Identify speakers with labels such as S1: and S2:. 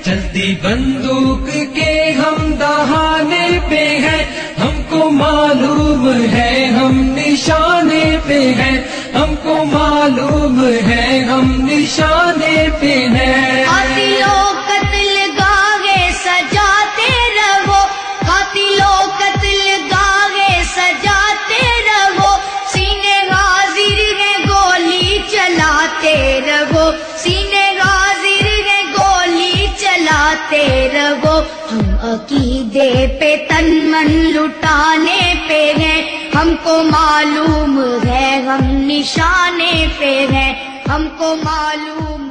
S1: चलती बंदूक के हम दहाने पे हैं, हमको मालूम है हम निशाने पे हैं, हमको मालूम है हम निशाने पे हैं।
S2: कातिलों कत्ल गाहे सजाते रहो, कातिलों कत्ल गाहे सजाते रहो, सीने हाजिर है गोली चलाते रहो, सीने हाजिर है गोली चलाते रहो। हम अकीदे पे तन मन लुटाने पे हैं, हमको मालूम है हम निशाने पे हैं, हमको मालूम